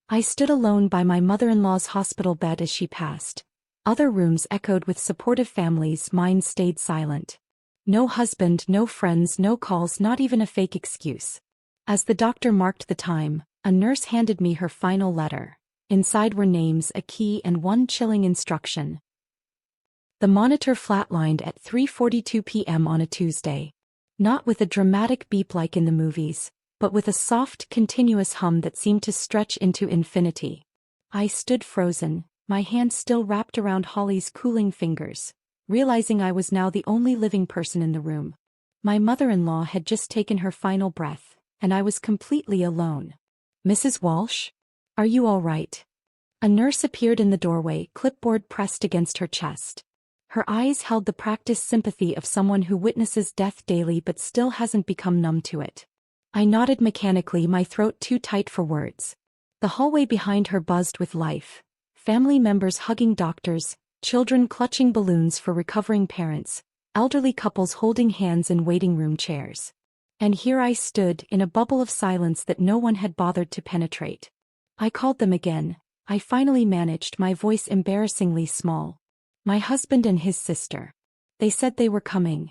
I stood alone by my mother-in-law's hospital bed as she passed. Other rooms echoed with supportive families, mine stayed silent. No husband, no friends, no calls, not even a fake excuse. As the doctor marked the time, a nurse handed me her final letter. Inside were names, a key, and one chilling instruction. The monitor flatlined at 3:42 p.m. on a Tuesday. Not with a dramatic beep like in the movies, but with a soft, continuous hum that seemed to stretch into infinity. I stood frozen, my hand still wrapped around Holly's cooling fingers, realizing I was now the only living person in the room. My mother-in-law had just taken her final breath, and I was completely alone. "Mrs. Walsh? Are you all right?" A nurse appeared in the doorway, clipboard pressed against her chest. Her eyes held the practiced sympathy of someone who witnesses death daily but still hasn't become numb to it. I nodded mechanically, my throat too tight for words. The hallway behind her buzzed with life. Family members hugging doctors, children clutching balloons for recovering parents, elderly couples holding hands in waiting room chairs. And here I stood, in a bubble of silence that no one had bothered to penetrate. I called them again. I finally managed, my voice embarrassingly small. My husband and his sister. They said they were coming.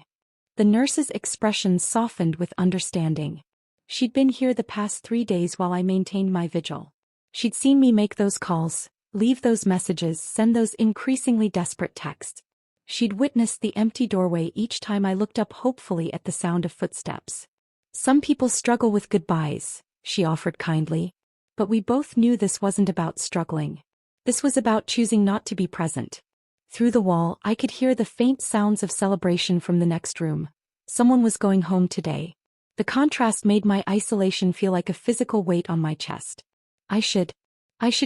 The nurse's expression softened with understanding. She'd been here the past 3 days while I maintained my vigil. She'd seen me make those calls, leave those messages, send those increasingly desperate texts. She'd witnessed the empty doorway each time I looked up hopefully at the sound of footsteps. "Some people struggle with goodbyes," she offered kindly. But we both knew this wasn't about struggling. This was about choosing not to be present. Through the wall, I could hear the faint sounds of celebration from the next room. Someone was going home today. The contrast made my isolation feel like a physical weight on my chest. I should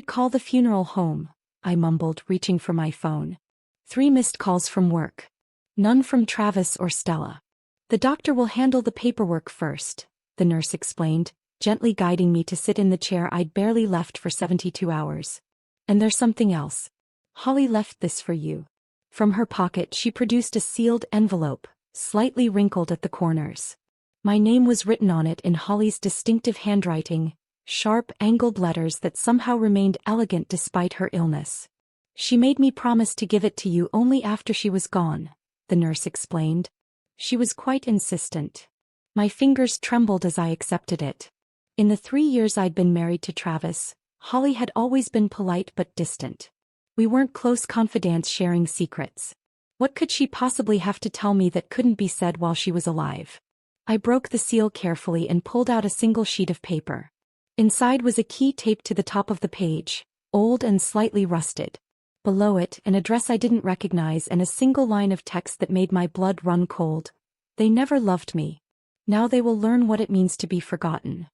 call the funeral home," I mumbled, reaching for my phone. 3 missed calls from work. None from Travis or Stella. "The doctor will handle the paperwork first," the nurse explained, gently guiding me to sit in the chair I'd barely left for 72 hours. "And there's something else. Holly left this for you." From her pocket she produced a sealed envelope, slightly wrinkled at the corners. My name was written on it in Holly's distinctive handwriting, sharp, angled letters that somehow remained elegant despite her illness. "She made me promise to give it to you only after she was gone," the nurse explained. She was quite insistent. My fingers trembled as I accepted it. In the 3 years I'd been married to Travis, Holly had always been polite but distant. We weren't close confidants sharing secrets. What could she possibly have to tell me that couldn't be said while she was alive? I broke the seal carefully and pulled out a single sheet of paper. Inside was a key taped to the top of the page, old and slightly rusted. Below it, an address I didn't recognize and a single line of text that made my blood run cold. "They never loved me. Now they will learn what it means to be forgotten."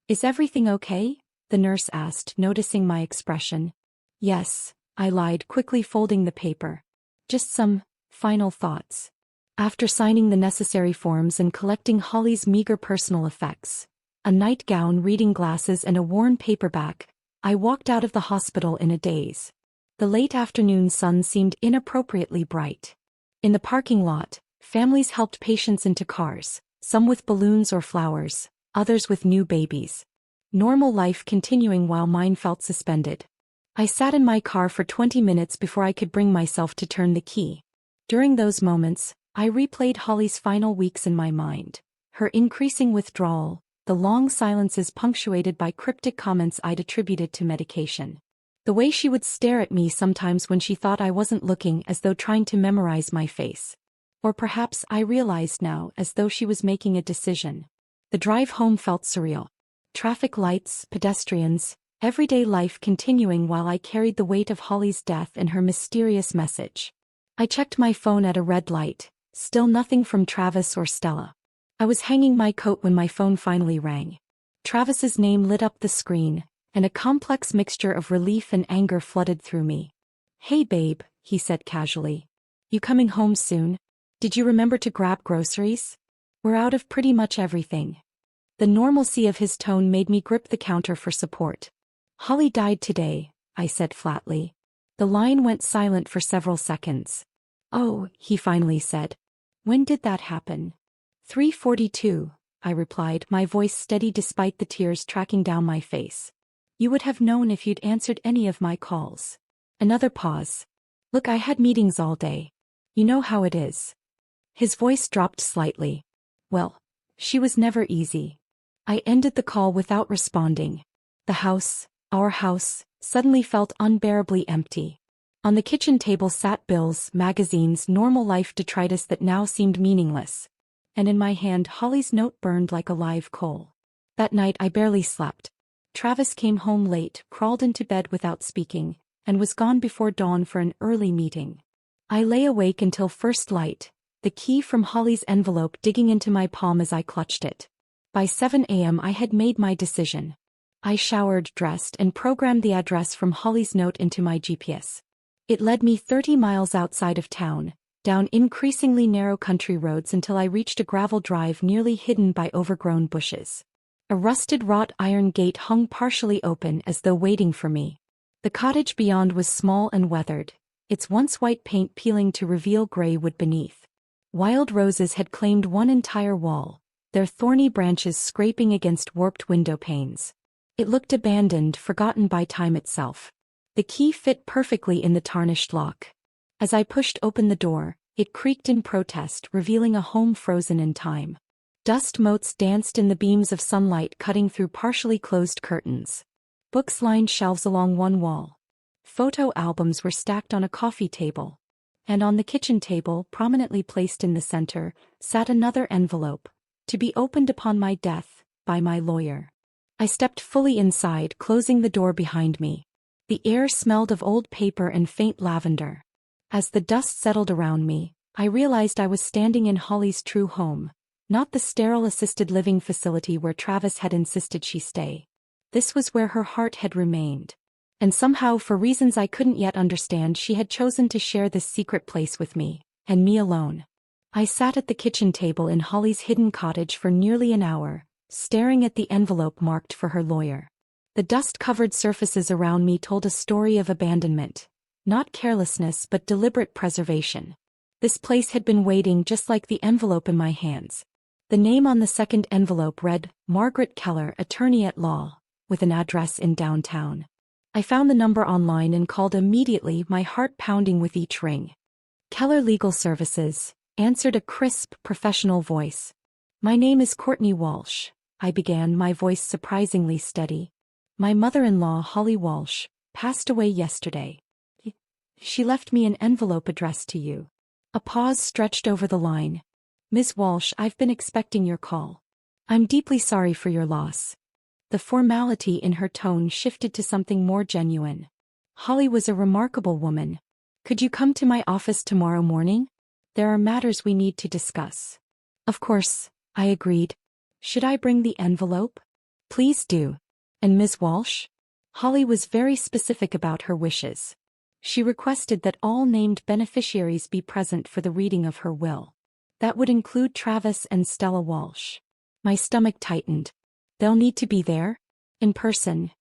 "Is everything okay?" the nurse asked, noticing my expression. "Yes," I lied, quickly folding the paper. "Just some final thoughts." After signing the necessary forms and collecting Holly's meager personal effects, a nightgown, reading glasses, and a worn paperback, I walked out of the hospital in a daze. The late afternoon sun seemed inappropriately bright. In the parking lot, families helped patients into cars, some with balloons or flowers, others with new babies. Normal life continuing while mine felt suspended. I sat in my car for 20 minutes before I could bring myself to turn the key. During those moments, I replayed Holly's final weeks in my mind. Her increasing withdrawal, the long silences punctuated by cryptic comments I'd attributed to medication. The way she would stare at me sometimes when she thought I wasn't looking, as though trying to memorize my face. Or perhaps, I realized now, as though she was making a decision. The drive home felt surreal. Traffic lights, pedestrians, everyday life continuing while I carried the weight of Holly's death and her mysterious message. I checked my phone at a red light. Still nothing from Travis or Stella. I was hanging my coat when my phone finally rang. Travis's name lit up the screen, and a complex mixture of relief and anger flooded through me. "Hey babe," he said casually. "You coming home soon? Did you remember to grab groceries? We're out of pretty much everything." The normalcy of his tone made me grip the counter for support. "Holly died today," I said flatly. The line went silent for several seconds. "Oh," he finally said. "When did that happen?" 3:42, I replied, my voice steady despite the tears tracking down my face. You would have known if you'd answered any of my calls. Another pause. Look, I had meetings all day. You know how it is. His voice dropped slightly. Well, she was never easy. I ended the call without responding. The house, our house, suddenly felt unbearably empty. On the kitchen table sat bills, magazines, normal life detritus that now seemed meaningless. And in my hand Holly's note burned like a live coal. That night I barely slept. Travis came home late, crawled into bed without speaking, and was gone before dawn for an early meeting. I lay awake until first light, the key from Holly's envelope digging into my palm as I clutched it. By 7 a.m. I had made my decision. I showered, dressed, and programmed the address from Holly's note into my GPS. It led me 30 miles outside of town, down increasingly narrow country roads until I reached a gravel drive nearly hidden by overgrown bushes. A rusted wrought iron gate hung partially open as though waiting for me. The cottage beyond was small and weathered, its once white paint peeling to reveal gray wood beneath. Wild roses had claimed one entire wall, their thorny branches scraping against warped window panes. It looked abandoned, forgotten by time itself. The key fit perfectly in the tarnished lock. As I pushed open the door, it creaked in protest, revealing a home frozen in time. Dust motes danced in the beams of sunlight cutting through partially closed curtains. Books lined shelves along one wall. Photo albums were stacked on a coffee table. And on the kitchen table, prominently placed in the center, sat another envelope, to be opened upon my death, by my lawyer. I stepped fully inside, closing the door behind me. The air smelled of old paper and faint lavender. As the dust settled around me, I realized I was standing in Holly's true home. Not the sterile assisted living facility where Travis had insisted she stay. This was where her heart had remained. And somehow, for reasons I couldn't yet understand, she had chosen to share this secret place with me, and me alone. I sat at the kitchen table in Holly's hidden cottage for nearly an hour, staring at the envelope marked for her lawyer. The dust-covered surfaces around me told a story of abandonment. Not carelessness but deliberate preservation. This place had been waiting just like the envelope in my hands. The name on the second envelope read, Margaret Keller, attorney at law, with an address in downtown. I found the number online and called immediately, my heart pounding with each ring. Keller Legal Services, answered a crisp, professional voice. My name is Courtney Walsh, I began, my voice surprisingly steady. My mother-in-law, Holly Walsh, passed away yesterday. She left me an envelope addressed to you. A pause stretched over the line. Ms. Walsh, I've been expecting your call. I'm deeply sorry for your loss. The formality in her tone shifted to something more genuine. Holly was a remarkable woman. Could you come to my office tomorrow morning? There are matters we need to discuss. Of course, I agreed. Should I bring the envelope? Please do. And Ms. Walsh? Holly was very specific about her wishes. She requested that all named beneficiaries be present for the reading of her will. That would include Travis and Stella Walsh. My stomach tightened. They'll need to be there? In person?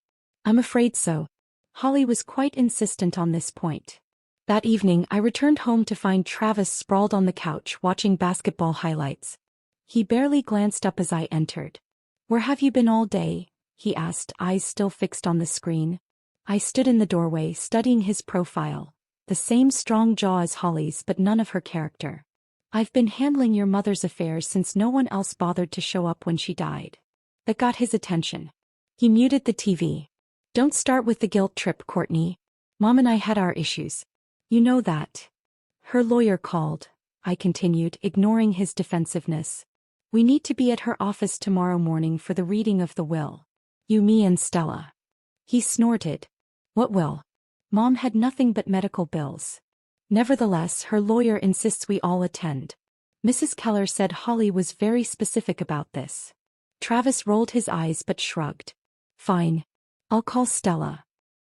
I'm afraid so. Holly was quite insistent on this point. That evening, I returned home to find Travis sprawled on the couch watching basketball highlights. He barely glanced up as I entered. Where have you been all day? He asked, eyes still fixed on the screen. I stood in the doorway, studying his profile. The same strong jaw as Holly's, but none of her character. I've been handling your mother's affairs since no one else bothered to show up when she died. That got his attention. He muted the TV. Don't start with the guilt trip, Courtney. Mom and I had our issues. You know that. Her lawyer called, I continued, ignoring his defensiveness. We need to be at her office tomorrow morning for the reading of the will. You, me, and Stella. He snorted. What will? Mom had nothing but medical bills. Nevertheless, her lawyer insists we all attend. Mrs. Keller said Holly was very specific about this. Travis rolled his eyes but shrugged. Fine. I'll call Stella.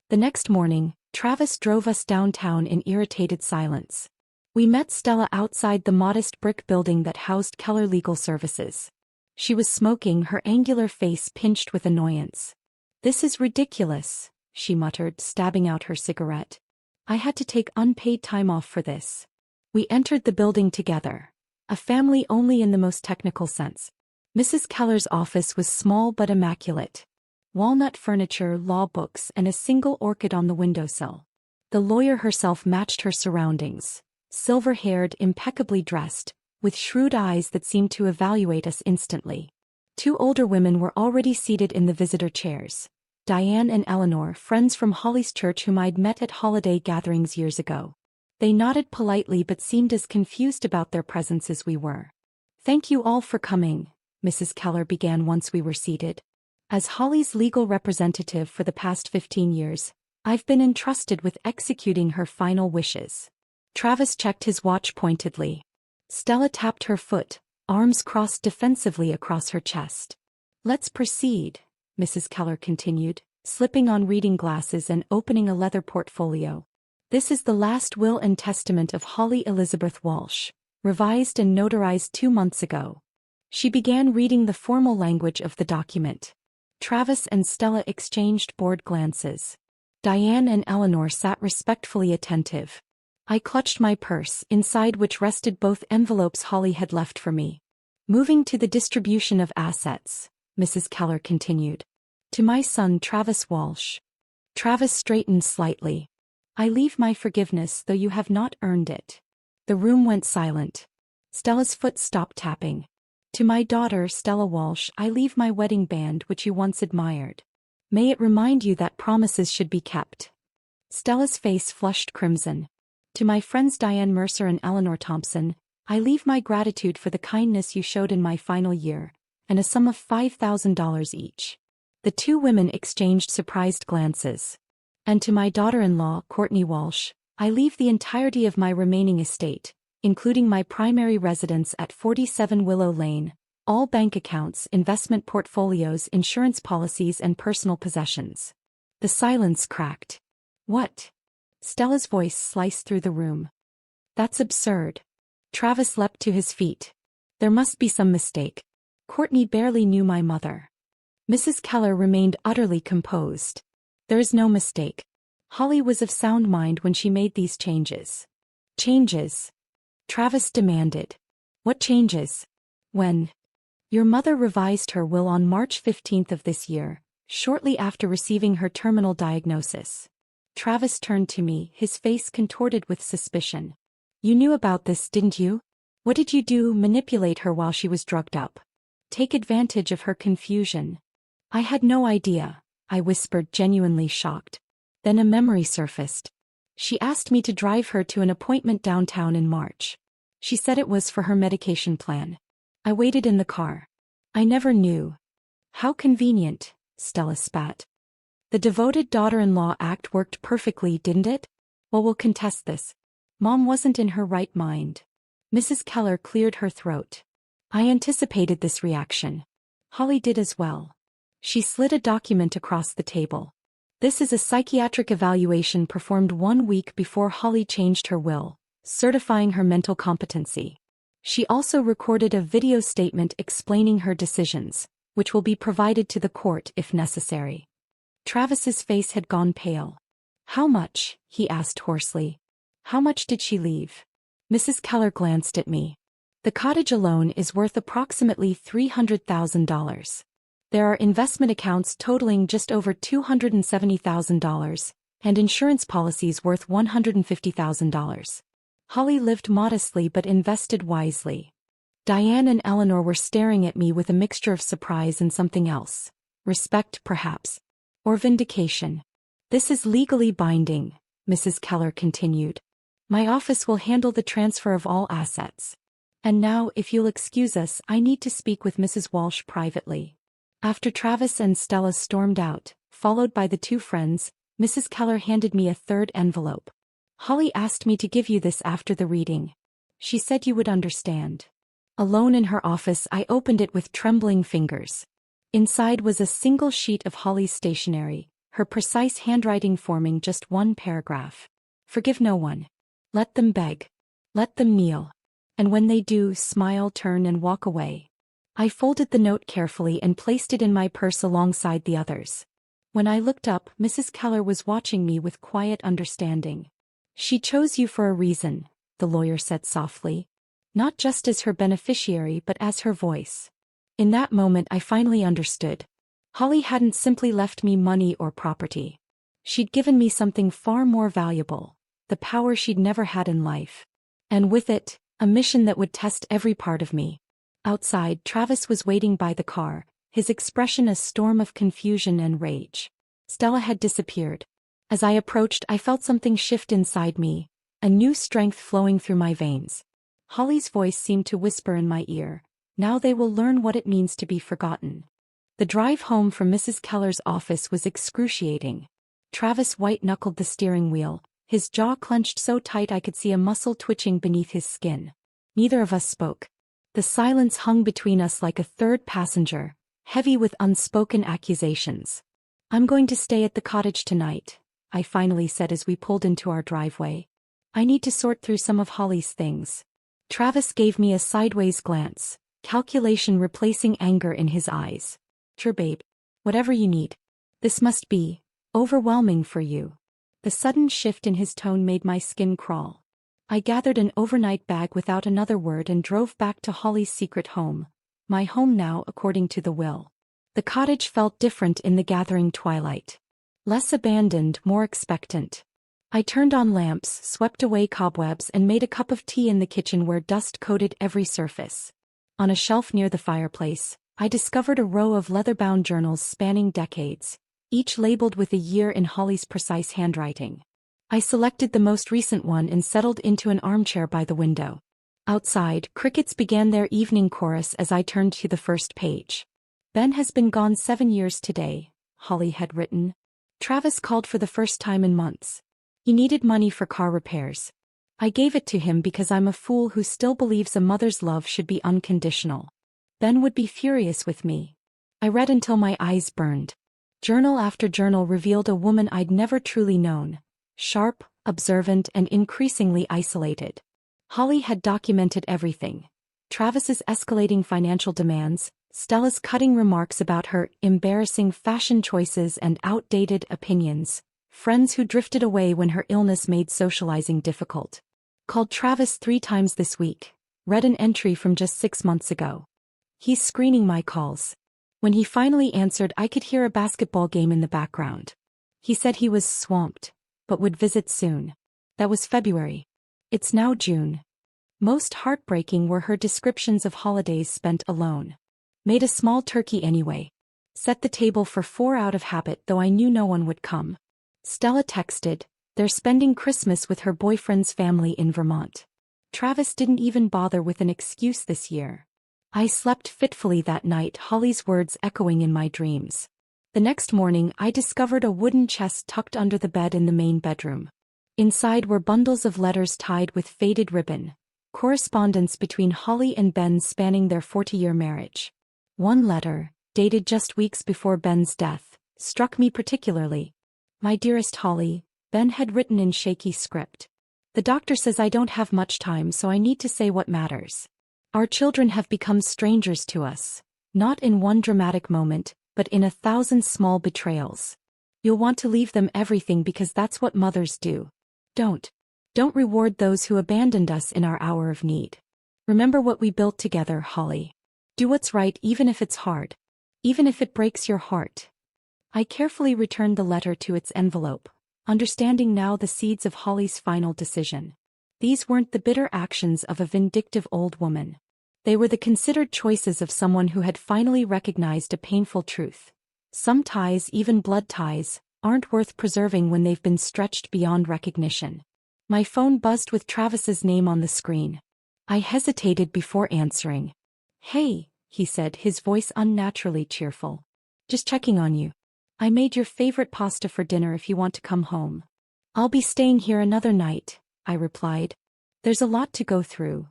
The next morning, Travis drove us downtown in irritated silence. We met Stella outside the modest brick building that housed Keller Legal Services. She was smoking, her angular face pinched with annoyance. This is ridiculous, she muttered, stabbing out her cigarette. I had to take unpaid time off for this. We entered the building together. A family only in the most technical sense. Mrs. Keller's office was small but immaculate. walnut furniture, law books, and a single orchid on the windowsill. The lawyer herself matched her surroundings, silver-haired, impeccably dressed, with shrewd eyes that seemed to evaluate us instantly. Two older women were already seated in the visitor chairs. Diane and Eleanor, friends from Holly's church whom I'd met at holiday gatherings years ago. They nodded politely but seemed as confused about their presence as we were. "Thank you all for coming," Mrs. Keller began once we were seated. "As Holly's legal representative for the past 15 years, I've been entrusted with executing her final wishes." Travis checked his watch pointedly. Stella tapped her foot, arms crossed defensively across her chest. "Let's proceed," Mrs. Keller continued, slipping on reading glasses and opening a leather portfolio. "This is the last will and testament of Holly Elizabeth Walsh, revised and notarized 2 months ago." She began reading the formal language of the document. Travis and Stella exchanged bored glances. Diane and Eleanor sat respectfully attentive. I clutched my purse, inside which rested both envelopes Holly had left for me. "Moving to the distribution of assets," Mrs. Keller continued. "To my son Travis Walsh." Travis straightened slightly. "I leave my forgiveness, though you have not earned it." The room went silent. Stella's foot stopped tapping. "To my daughter Stella Walsh I leave my wedding band which you once admired. May it remind you that promises should be kept." Stella's face flushed crimson. "To my friends Diane Mercer and Eleanor Thompson, I leave my gratitude for the kindness you showed in my final year, and a sum of $5,000 each." The two women exchanged surprised glances. "And to my daughter-in-law, Courtney Walsh, I leave the entirety of my remaining estate, including my primary residence at 47 Willow Lane, all bank accounts, investment portfolios, insurance policies, and personal possessions." The silence cracked. "What?" Stella's voice sliced through the room. "That's absurd." Travis leapt to his feet. "There must be some mistake. Courtney barely knew my mother." Mrs. Keller remained utterly composed. "There is no mistake. Holly was of sound mind when she made these changes." "Changes?" Travis demanded. "What changes?" "When your mother revised her will on March 15th of this year, shortly after receiving her terminal diagnosis." Travis turned to me, his face contorted with suspicion. "You knew about this, didn't you? What did you do, manipulate her while she was drugged up? Take advantage of her confusion?" "I had no idea," I whispered, genuinely shocked. Then a memory surfaced. "She asked me to drive her to an appointment downtown in March. She said it was for her medication plan. I waited in the car. I never knew." "How convenient," Stella spat. "The devoted daughter-in-law act worked perfectly, didn't it? Well, we'll contest this. Mom wasn't in her right mind." Mrs. Keller cleared her throat. "I anticipated this reaction. Holly did as well." She slid a document across the table. "This is a psychiatric evaluation performed 1 week before Holly changed her will, certifying her mental competency. She also recorded a video statement explaining her decisions, which will be provided to the court if necessary." Travis's face had gone pale. "How much?" he asked hoarsely. "How much did she leave?" Mrs. Keller glanced at me. "The cottage alone is worth approximately $300,000. There are investment accounts totaling just over $270,000, and insurance policies worth $150,000. Holly lived modestly but invested wisely." Diane and Eleanor were staring at me with a mixture of surprise and something else. Respect, perhaps. Or vindication. "This is legally binding," Mrs. Keller continued. "My office will handle the transfer of all assets. And now, if you'll excuse us, I need to speak with Mrs. Walsh privately." After Travis and Stella stormed out, followed by the two friends, Mrs. Keller handed me a third envelope. "Holly asked me to give you this after the reading. She said you would understand." Alone in her office, I opened it with trembling fingers. Inside was a single sheet of Holly's stationery, her precise handwriting forming just one paragraph. "Forgive no one. Let them beg. Let them kneel. And when they do, smile, turn, and walk away." I folded the note carefully and placed it in my purse alongside the others. When I looked up, Mrs. Keller was watching me with quiet understanding. "She chose you for a reason," the lawyer said softly. "Not just as her beneficiary but as her voice." In that moment I finally understood. Holly hadn't simply left me money or property. She'd given me something far more valuable, the power she'd never had in life. And with it, a mission that would test every part of me. Outside, Travis was waiting by the car, his expression a storm of confusion and rage. Stella had disappeared. As I approached, I felt something shift inside me, a new strength flowing through my veins. Holly's voice seemed to whisper in my ear, "Now they will learn what it means to be forgotten." The drive home from Mrs. Keller's office was excruciating. Travis white-knuckled the steering wheel, his jaw clenched so tight I could see a muscle twitching beneath his skin. Neither of us spoke. The silence hung between us like a third passenger, heavy with unspoken accusations. "I'm going to stay at the cottage tonight," I finally said as we pulled into our driveway. "I need to sort through some of Holly's things." Travis gave me a sideways glance, calculation replacing anger in his eyes. "Sure, babe. Whatever you need. This must be overwhelming for you." The sudden shift in his tone made my skin crawl. I gathered an overnight bag without another word and drove back to Holly's secret home. My home now, according to the will. The cottage felt different in the gathering twilight. Less abandoned, more expectant. I turned on lamps, swept away cobwebs, and made a cup of tea in the kitchen where dust coated every surface. On a shelf near the fireplace, I discovered a row of leather-bound journals spanning decades, each labeled with a year in Holly's precise handwriting. I selected the most recent one and settled into an armchair by the window. Outside, crickets began their evening chorus as I turned to the first page. "Ben has been gone 7 years today," Holly had written. "Travis called for the first time in months. He needed money for car repairs. I gave it to him because I'm a fool who still believes a mother's love should be unconditional. Ben would be furious with me." I read until my eyes burned. Journal after journal revealed a woman I'd never truly known. Sharp, observant, and increasingly isolated. Holly had documented everything. Travis's escalating financial demands, Stella's cutting remarks about her embarrassing fashion choices and outdated opinions, friends who drifted away when her illness made socializing difficult. Called Travis 3 times this week. Read an entry from just 6 months ago. "He's screening my calls." When he finally answered, I could hear a basketball game in the background. He said he was swamped, but would visit soon. That was February. It's now June. Most heartbreaking were her descriptions of holidays spent alone. "Made a small turkey anyway. Set the table for 4 out of habit, though I knew no one would come." Stella texted, "They're spending Christmas with her boyfriend's family in Vermont. Travis didn't even bother with an excuse this year." I slept fitfully that night, Holly's words echoing in my dreams. The next morning, I discovered a wooden chest tucked under the bed in the main bedroom. Inside were bundles of letters tied with faded ribbon, correspondence between Holly and Ben spanning their 40-year marriage. One letter, dated just weeks before Ben's death, struck me particularly. "My dearest Holly," Ben had written in shaky script. "The doctor says I don't have much time, so I need to say what matters. Our children have become strangers to us, not in one dramatic moment, but in 1,000 small betrayals. You'll want to leave them everything because that's what mothers do. Don't reward those who abandoned us in our hour of need. Remember what we built together, Holly. Do what's right even if it's hard. Even if it breaks your heart." I carefully returned the letter to its envelope, understanding now the seeds of Holly's final decision. These weren't the bitter actions of a vindictive old woman. They were the considered choices of someone who had finally recognized a painful truth. Some ties, even blood ties, aren't worth preserving when they've been stretched beyond recognition. My phone buzzed with Travis's name on the screen. I hesitated before answering. "Hey," he said, his voice unnaturally cheerful. "Just checking on you. I made your favorite pasta for dinner if you want to come home." "I'll be staying here another night," I replied. "There's a lot to go through."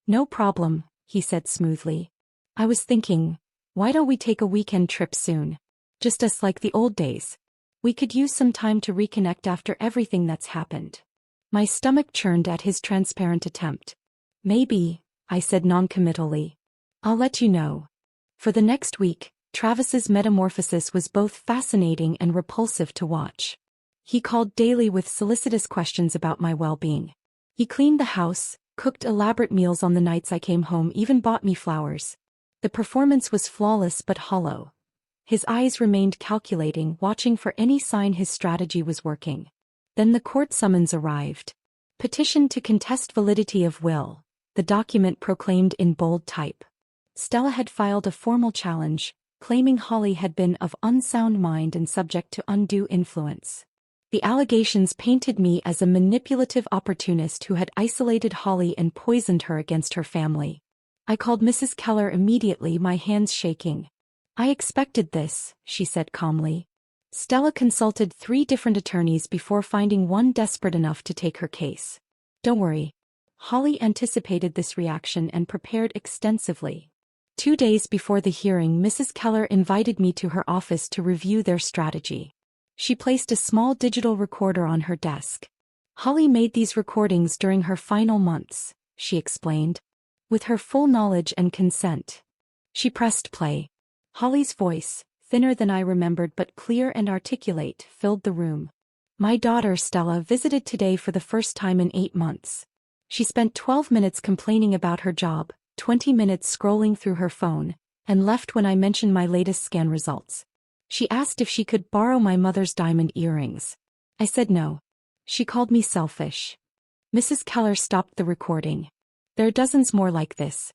"No problem," he said smoothly. "I was thinking, why don't we take a weekend trip soon? Just us like the old days. We could use some time to reconnect after everything that's happened." My stomach churned at his transparent attempt. "Maybe," I said noncommittally. "I'll let you know." For the next week, Travis's metamorphosis was both fascinating and repulsive to watch. He called daily with solicitous questions about my well-being. He cleaned the house, cooked elaborate meals on the nights I came home, even bought me flowers. The performance was flawless but hollow. His eyes remained calculating, watching for any sign his strategy was working. Then the court summons arrived. Petition to contest validity of will, the document proclaimed in bold type. Stella had filed a formal challenge, claiming Holly had been of unsound mind and subject to undue influence. The allegations painted me as a manipulative opportunist who had isolated Holly and poisoned her against her family. I called Mrs. Keller immediately, my hands shaking. "I expected this," she said calmly. Stella consulted 3 different attorneys before finding one desperate enough to take her case. "Don't worry." Holly anticipated this reaction and prepared extensively. 2 days before the hearing, Mrs. Keller invited me to her office to review their strategy. She placed a small digital recorder on her desk. "Holly made these recordings during her final months," she explained. "With her full knowledge and consent." She pressed play. Holly's voice, thinner than I remembered but clear and articulate, filled the room. "My daughter Stella visited today for the first time in 8 months. She spent 12 minutes complaining about her job, 20 minutes scrolling through her phone, and left when I mentioned my latest scan results. She asked if she could borrow my mother's diamond earrings. I said no. She called me selfish." Mrs. Keller stopped the recording. "There are dozens more like this."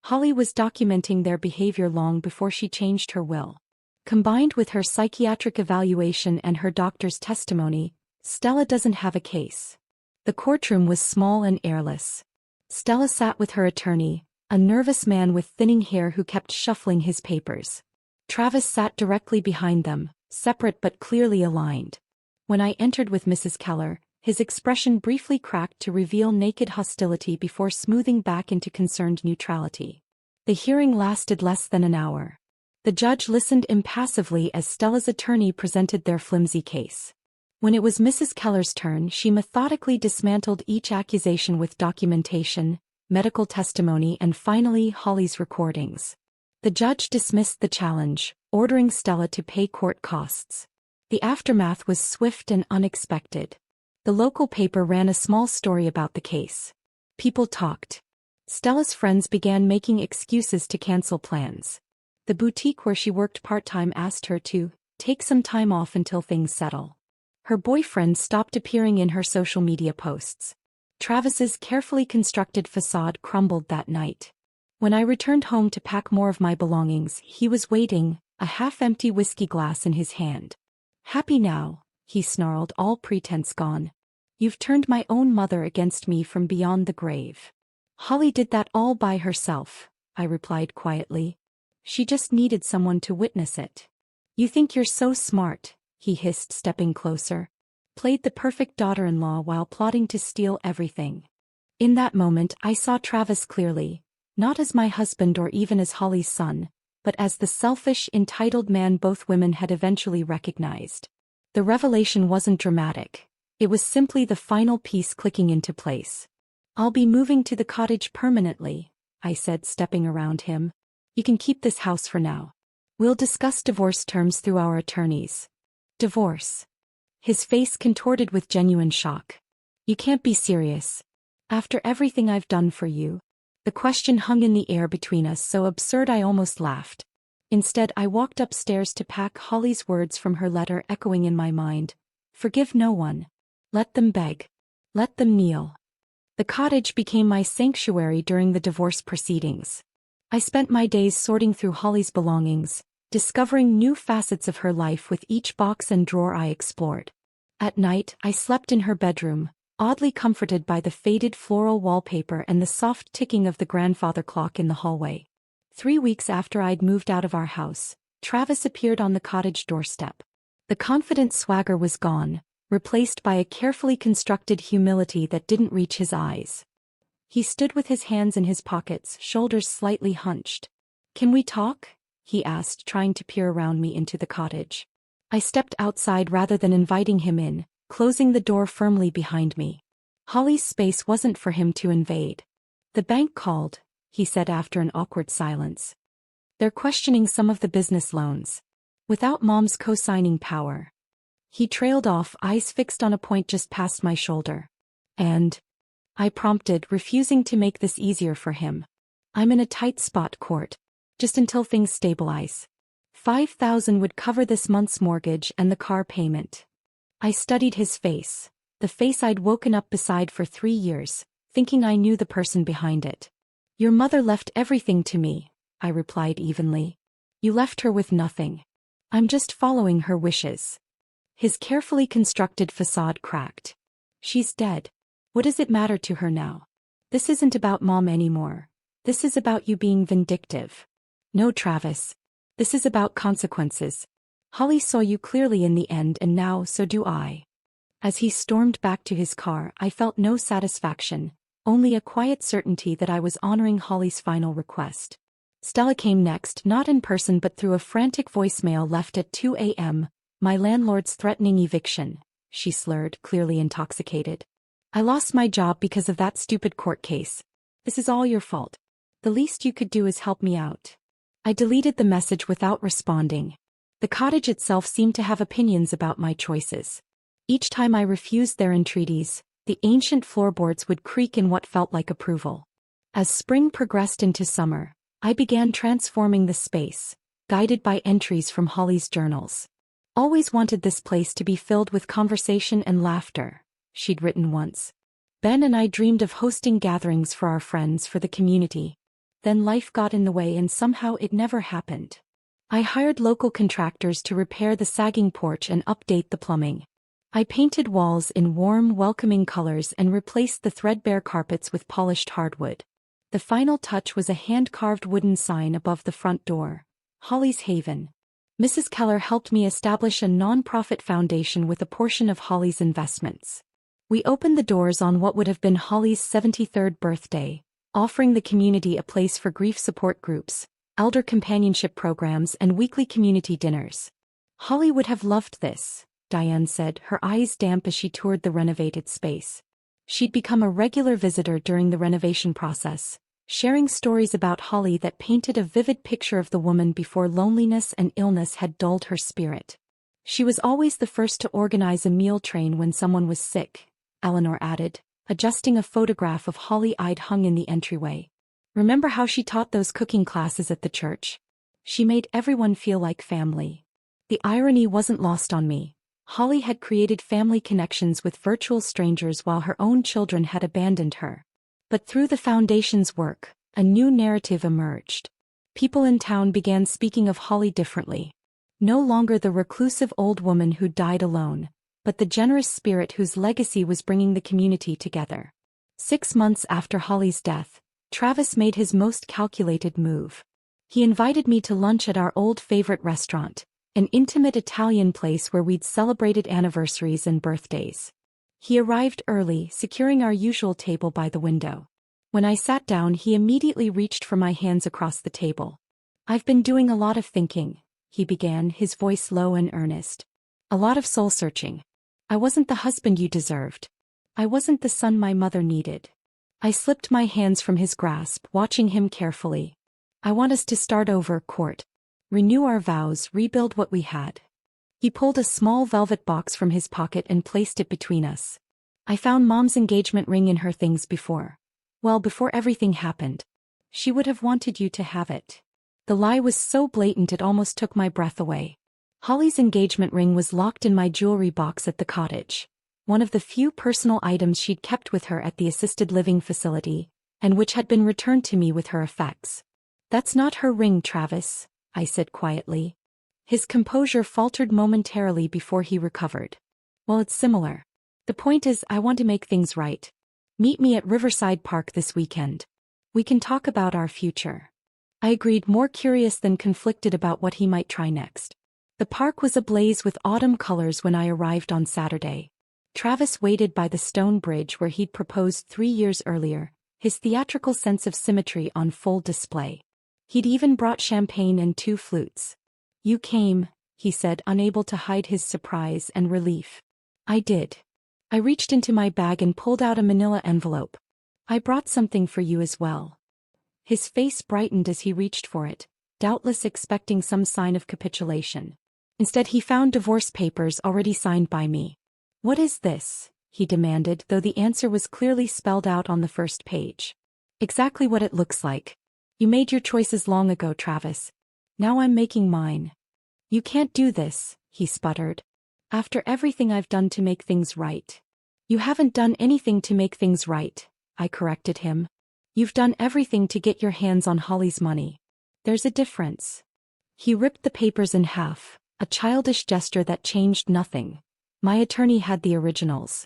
Holly was documenting their behavior long before she changed her will. Combined with her psychiatric evaluation and her doctor's testimony, Stella doesn't have a case. The courtroom was small and airless. Stella sat with her attorney, a nervous man with thinning hair who kept shuffling his papers. Travis sat directly behind them, separate but clearly aligned. When I entered with Mrs. Keller, his expression briefly cracked to reveal naked hostility before smoothing back into concerned neutrality. The hearing lasted less than an hour. The judge listened impassively as Stella's attorney presented their flimsy case. When it was Mrs. Keller's turn, she methodically dismantled each accusation with documentation, medical testimony, and finally Holly's recordings. The judge dismissed the challenge, ordering Stella to pay court costs. The aftermath was swift and unexpected. The local paper ran a small story about the case. People talked. Stella's friends began making excuses to cancel plans. The boutique where she worked part-time asked her to take some time off until things settle. Her boyfriend stopped appearing in her social media posts. Travis's carefully constructed facade crumbled that night. When I returned home to pack more of my belongings, he was waiting, a half-empty whiskey glass in his hand. "Happy now?" he snarled, all pretense gone. "You've turned my own mother against me from beyond the grave." "Holly did that all by herself," I replied quietly. "She just needed someone to witness it." "You think you're so smart," he hissed, stepping closer. "Played the perfect daughter-in-law while plotting to steal everything." In that moment I saw Travis clearly, not as my husband or even as Holly's son, but as the selfish, entitled man both women had eventually recognized. The revelation wasn't dramatic. It was simply the final piece clicking into place. "I'll be moving to the cottage permanently," I said, stepping around him. "You can keep this house for now. We'll discuss divorce terms through our attorneys." "Divorce?" His face contorted with genuine shock. "You can't be serious. After everything I've done for you?" The question hung in the air between us, so absurd I almost laughed. Instead, I walked upstairs to pack Holly's words from her letter echoing in my mind. "Forgive no one. Let them beg. Let them kneel." The cottage became my sanctuary during the divorce proceedings. I spent my days sorting through Holly's belongings, discovering new facets of her life with each box and drawer I explored. At night, I slept in her bedroom, oddly comforted by the faded floral wallpaper and the soft ticking of the grandfather clock in the hallway. 3 weeks after I'd moved out of our house, Travis appeared on the cottage doorstep. The confident swagger was gone, replaced by a carefully constructed humility that didn't reach his eyes. He stood with his hands in his pockets, shoulders slightly hunched. "Can we talk?" he asked, trying to peer around me into the cottage. I stepped outside rather than inviting him in, closing the door firmly behind me. Holly's space wasn't for him to invade. "The bank called," he said after an awkward silence. "They're questioning some of the business loans. Without Mom's co-signing power." He trailed off, eyes fixed on a point just past my shoulder. "And?" I prompted, refusing to make this easier for him. "I'm in a tight spot, Court. Just until things stabilize." $5,000 would cover this month's mortgage and the car payment. I studied his face, the face I'd woken up beside for 3 years, thinking I knew the person behind it. Your mother left everything to me, I replied evenly. You left her with nothing. I'm just following her wishes. His carefully constructed facade cracked. She's dead. What does it matter to her now? This isn't about Mom anymore. This is about you being vindictive. No, Travis. This is about consequences. Holly saw you clearly in the end, and now so do I. As he stormed back to his car, I felt no satisfaction, only a quiet certainty that I was honoring Holly's final request. Stella came next, not in person but through a frantic voicemail left at 2 a.m. My landlord's threatening eviction, she slurred, clearly intoxicated. I lost my job because of that stupid court case. This is all your fault. The least you could do is help me out. I deleted the message without responding. The cottage itself seemed to have opinions about my choices. Each time I refused their entreaties, the ancient floorboards would creak in what felt like approval. As spring progressed into summer, I began transforming the space, guided by entries from Holly's journals. Always wanted this place to be filled with conversation and laughter, she'd written once. Ben and I dreamed of hosting gatherings for our friends for the community. Then life got in the way and somehow it never happened. I hired local contractors to repair the sagging porch and update the plumbing. I painted walls in warm, welcoming colors and replaced the threadbare carpets with polished hardwood. The final touch was a hand-carved wooden sign above the front door, Holly's Haven. Mrs. Keller helped me establish a non-profit foundation with a portion of Holly's investments. We opened the doors on what would have been Holly's 73rd birthday, offering the community a place for grief support groups, elder companionship programs and weekly community dinners. Holly would have loved this, Diane said, her eyes damp as she toured the renovated space. She'd become a regular visitor during the renovation process, sharing stories about Holly that painted a vivid picture of the woman before loneliness and illness had dulled her spirit. She was always the first to organize a meal train when someone was sick, Eleanor added, adjusting a photograph of Holly I'd hung in the entryway. Remember how she taught those cooking classes at the church? She made everyone feel like family. The irony wasn't lost on me. Holly had created family connections with virtual strangers while her own children had abandoned her. But through the foundation's work, a new narrative emerged. People in town began speaking of Holly differently. No longer the reclusive old woman who died alone, but the generous spirit whose legacy was bringing the community together. 6 months after Holly's death, Travis made his most calculated move. He invited me to lunch at our old favorite restaurant, an intimate Italian place where we'd celebrated anniversaries and birthdays. He arrived early, securing our usual table by the window. When I sat down, he immediately reached for my hands across the table. I've been doing a lot of thinking, he began, his voice low and earnest. A lot of soul-searching. I wasn't the husband you deserved. I wasn't the son my mother needed. I slipped my hands from his grasp, watching him carefully. I want us to start over, Court. Renew our vows, rebuild what we had. He pulled a small velvet box from his pocket and placed it between us. I found Mom's engagement ring in her things before. Well, before everything happened. She would have wanted you to have it. The lie was so blatant it almost took my breath away. Holly's engagement ring was locked in my jewelry box at the cottage, one of the few personal items she'd kept with her at the assisted living facility, and which had been returned to me with her effects. That's not her ring, Travis, I said quietly. His composure faltered momentarily before he recovered. Well, it's similar. The point is, I want to make things right. Meet me at Riverside Park this weekend. We can talk about our future. I agreed, more curious than conflicted about what he might try next. The park was ablaze with autumn colors when I arrived on Saturday. Travis waited by the stone bridge where he'd proposed 3 years earlier, his theatrical sense of symmetry on full display. He'd even brought champagne and 2 flutes. You came, he said, unable to hide his surprise and relief. I did. I reached into my bag and pulled out a manila envelope. I brought something for you as well. His face brightened as he reached for it, doubtless expecting some sign of capitulation. Instead, he found divorce papers already signed by me. What is this? He demanded, though the answer was clearly spelled out on the first page. Exactly what it looks like. You made your choices long ago, Travis. Now I'm making mine. You can't do this, he sputtered. After everything I've done to make things right. You haven't done anything to make things right, I corrected him. You've done everything to get your hands on Holly's money. There's a difference. He ripped the papers in half, a childish gesture that changed nothing. My attorney had the originals.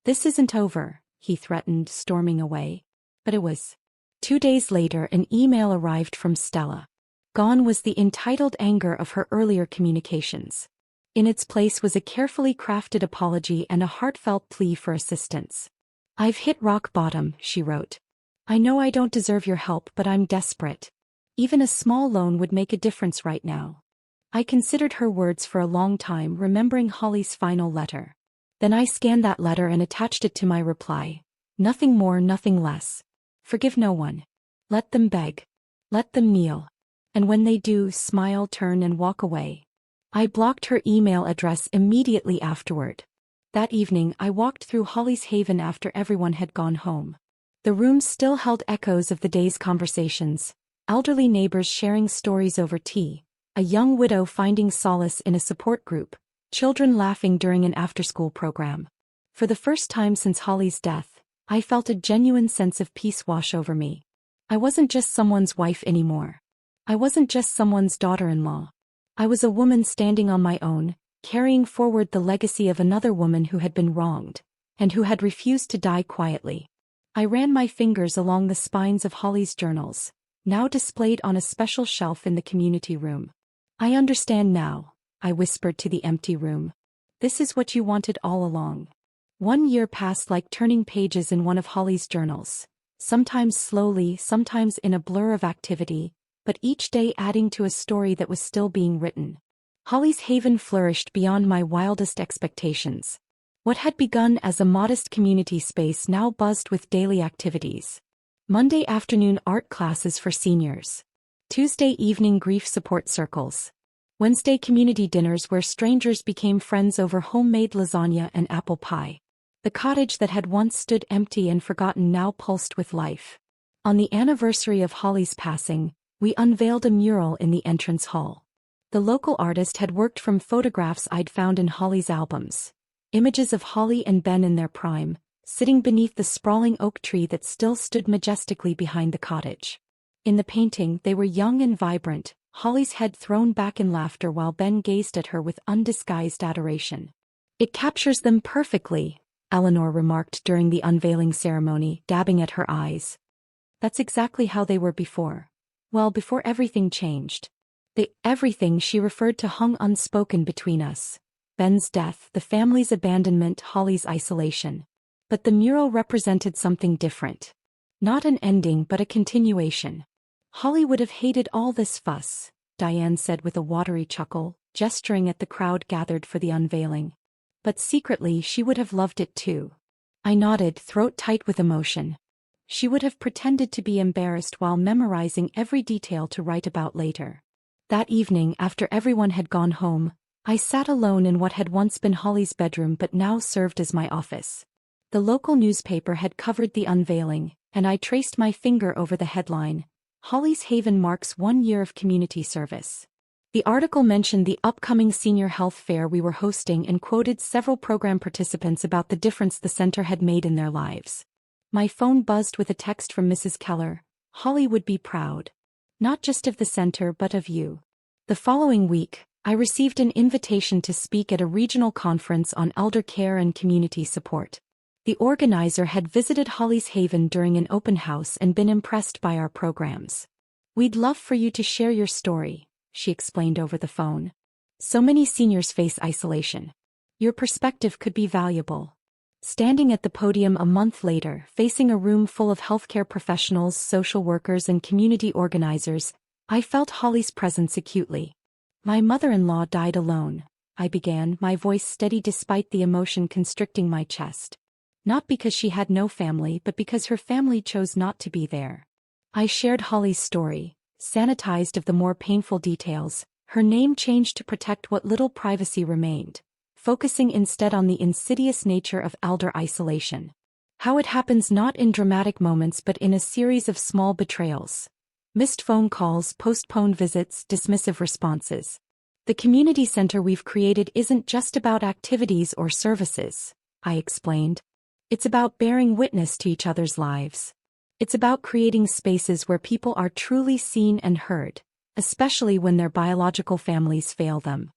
This isn't over, he threatened, storming away. But it was. 2 days later, an email arrived from Stella. Gone was the entitled anger of her earlier communications. In its place was a carefully crafted apology and a heartfelt plea for assistance. I've hit rock bottom, she wrote. I know I don't deserve your help, but I'm desperate. Even a small loan would make a difference right now. I considered her words for a long time, remembering Holly's final letter. Then I scanned that letter and attached it to my reply. Nothing more, nothing less. Forgive no one. Let them beg. Let them kneel. And when they do, smile, turn and walk away. I blocked her email address immediately afterward. That evening I walked through Holly's Haven after everyone had gone home. The rooms still held echoes of the day's conversations, elderly neighbors sharing stories over tea, a young widow finding solace in a support group, children laughing during an after-school program. For the first time since Holly's death, I felt a genuine sense of peace wash over me. I wasn't just someone's wife anymore. I wasn't just someone's daughter-in-law. I was a woman standing on my own, carrying forward the legacy of another woman who had been wronged, and who had refused to die quietly. I ran my fingers along the spines of Holly's journals, now displayed on a special shelf in the community room. I understand now, I whispered to the empty room. This is what you wanted all along. 1 year passed like turning pages in one of Holly's journals, sometimes slowly, sometimes in a blur of activity, but each day adding to a story that was still being written. Holly's Haven flourished beyond my wildest expectations. What had begun as a modest community space now buzzed with daily activities. Monday afternoon art classes for seniors. Tuesday evening grief support circles. Wednesday community dinners where strangers became friends over homemade lasagna and apple pie. The cottage that had once stood empty and forgotten now pulsed with life. On the anniversary of Holly's passing, we unveiled a mural in the entrance hall. The local artist had worked from photographs I'd found in Holly's albums. Images of Holly and Ben in their prime, sitting beneath the sprawling oak tree that still stood majestically behind the cottage. In the painting, they were young and vibrant, Holly's head thrown back in laughter while Ben gazed at her with undisguised adoration. It captures them perfectly, Eleanor remarked during the unveiling ceremony, dabbing at her eyes. That's exactly how they were before. Well, before everything changed. The everything she referred to hung unspoken between us. Ben's death, the family's abandonment, Holly's isolation. But the mural represented something different. Not an ending but a continuation. Holly would have hated all this fuss, Diane said with a watery chuckle, gesturing at the crowd gathered for the unveiling. But secretly she would have loved it too. I nodded, throat tight with emotion. She would have pretended to be embarrassed while memorizing every detail to write about later. That evening, after everyone had gone home, I sat alone in what had once been Holly's bedroom but now served as my office. The local newspaper had covered the unveiling, and I traced my finger over the headline, Holly's Haven marks 1 year of community service. The article mentioned the upcoming senior health fair we were hosting and quoted several program participants about the difference the center had made in their lives. My phone buzzed with a text from Mrs. Keller. Holly would be proud. Not just of the center but of you. The following week, I received an invitation to speak at a regional conference on elder care and community support. The organizer had visited Holly's Haven during an open house and been impressed by our programs. We'd love for you to share your story, she explained over the phone. So many seniors face isolation. Your perspective could be valuable. Standing at the podium a month later, facing a room full of healthcare professionals, social workers and community organizers, I felt Holly's presence acutely. My mother-in-law died alone, I began, my voice steady despite the emotion constricting my chest. Not because she had no family but because her family chose not to be there. I shared Holly's story, sanitized of the more painful details, her name changed to protect what little privacy remained, focusing instead on the insidious nature of elder isolation. How it happens not in dramatic moments but in a series of small betrayals. Missed phone calls, postponed visits, dismissive responses. The community center we've created isn't just about activities or services, I explained. It's about bearing witness to each other's lives. It's about creating spaces where people are truly seen and heard, especially when their biological families fail them.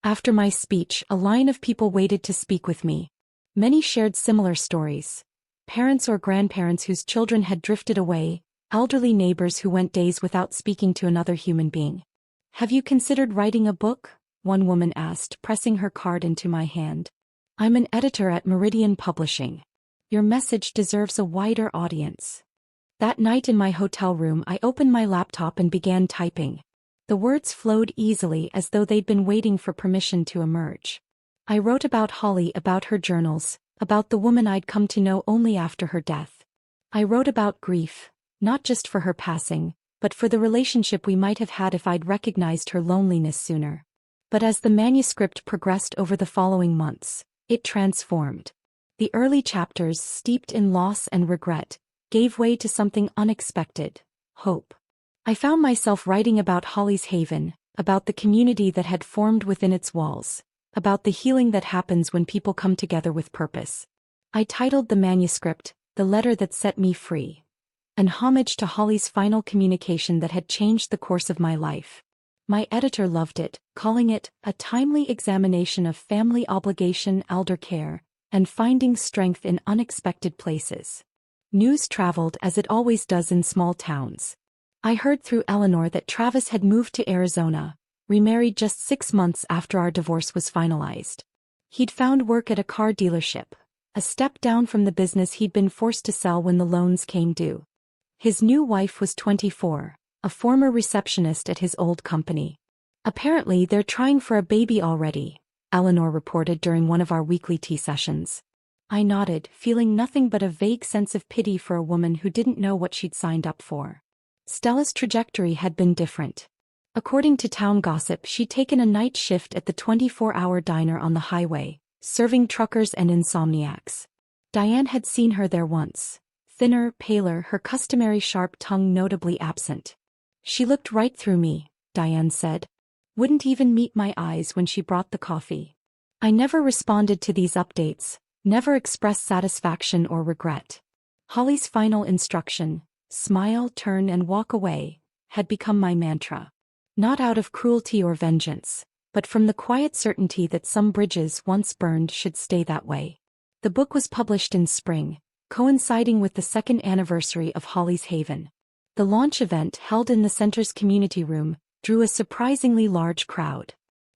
After my speech, a line of people waited to speak with me. Many shared similar stories. Parents or grandparents whose children had drifted away, elderly neighbors who went days without speaking to another human being. "Have you considered writing a book?" one woman asked, pressing her card into my hand. "I'm an editor at Meridian Publishing. Your message deserves a wider audience." That night in my hotel room, I opened my laptop and began typing. The words flowed easily as though they'd been waiting for permission to emerge. I wrote about Holly, about her journals, about the woman I'd come to know only after her death. I wrote about grief, not just for her passing, but for the relationship we might have had if I'd recognized her loneliness sooner. But as the manuscript progressed over the following months, it transformed. The early chapters, steeped in loss and regret, gave way to something unexpected: hope. I found myself writing about Holly's Haven, about the community that had formed within its walls, about the healing that happens when people come together with purpose. I titled the manuscript, "The Letter That Set Me Free," an homage to Holly's final communication that had changed the course of my life. My editor loved it, calling it a timely examination of family obligation, elder care, and finding strength in unexpected places. News traveled as it always does in small towns. I heard through Eleanor that Travis had moved to Arizona, remarried just 6 months after our divorce was finalized. He'd found work at a car dealership, a step down from the business he'd been forced to sell when the loans came due. His new wife was 24, a former receptionist at his old company. "Apparently they're trying for a baby already," Eleanor reported during one of our weekly tea sessions. I nodded, feeling nothing but a vague sense of pity for a woman who didn't know what she'd signed up for. Stella's trajectory had been different. According to town gossip, she'd taken a night shift at the 24-hour diner on the highway, serving truckers and insomniacs. Diane had seen her there once. Thinner, paler, her customary sharp tongue notably absent. "She looked right through me," Diane said. "Wouldn't even meet my eyes when she brought the coffee." I never responded to these updates, never expressed satisfaction or regret. Holly's final instruction, "Smile, turn and walk away," had become my mantra. Not out of cruelty or vengeance, but from the quiet certainty that some bridges once burned should stay that way. The book was published in spring, coinciding with the 2nd anniversary of Holly's Haven. The launch event, held in the center's community room, drew a surprisingly large crowd.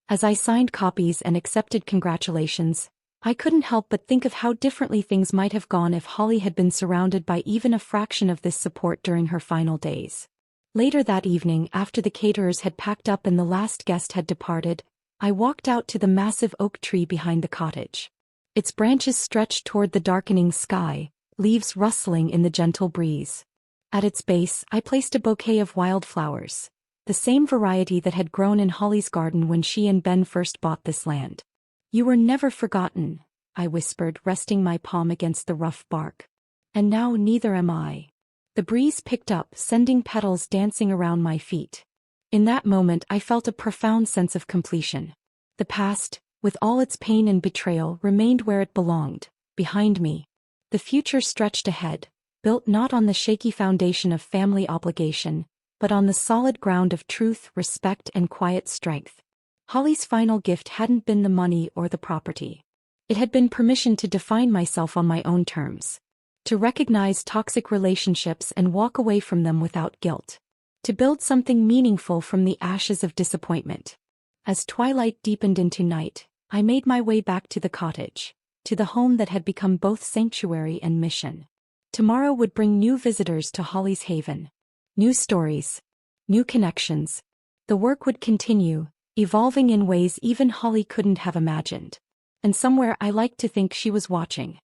As I signed copies and accepted congratulations, I couldn't help but think of how differently things might have gone if Holly had been surrounded by even a fraction of this support during her final days. Later that evening, after the caterers had packed up and the last guest had departed, I walked out to the massive oak tree behind the cottage. Its branches stretched toward the darkening sky, leaves rustling in the gentle breeze. At its base, I placed a bouquet of wildflowers, the same variety that had grown in Holly's garden when she and Ben first bought this land. "You were never forgotten," I whispered, resting my palm against the rough bark. "And now neither am I." The breeze picked up, sending petals dancing around my feet. In that moment I felt a profound sense of completion. The past, with all its pain and betrayal, remained where it belonged, behind me. The future stretched ahead, built not on the shaky foundation of family obligation, but on the solid ground of truth, respect, and quiet strength. Holly's final gift hadn't been the money or the property. It had been permission to define myself on my own terms. To recognize toxic relationships and walk away from them without guilt. To build something meaningful from the ashes of disappointment. As twilight deepened into night, I made my way back to the cottage, to the home that had become both sanctuary and mission. Tomorrow would bring new visitors to Holly's Haven. New stories. New connections. The work would continue, evolving in ways even Holly couldn't have imagined. And somewhere I liked to think she was watching.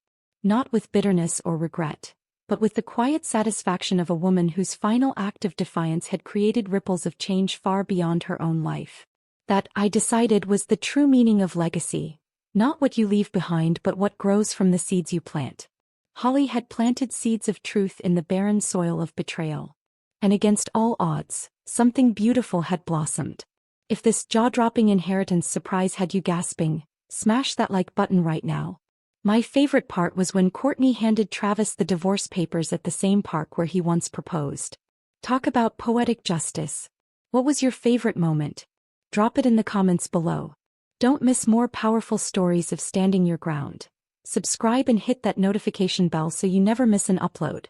Not with bitterness or regret, but with the quiet satisfaction of a woman whose final act of defiance had created ripples of change far beyond her own life. That, I decided, was the true meaning of legacy. Not what you leave behind, but what grows from the seeds you plant. Holly had planted seeds of truth in the barren soil of betrayal. And against all odds, something beautiful had blossomed. If this jaw-dropping inheritance surprise had you gasping, smash that like button right now. My favorite part was when Courtney handed Travis the divorce papers at the same park where he once proposed. Talk about poetic justice. What was your favorite moment? Drop it in the comments below. Don't miss more powerful stories of standing your ground. Subscribe and hit that notification bell so you never miss an upload.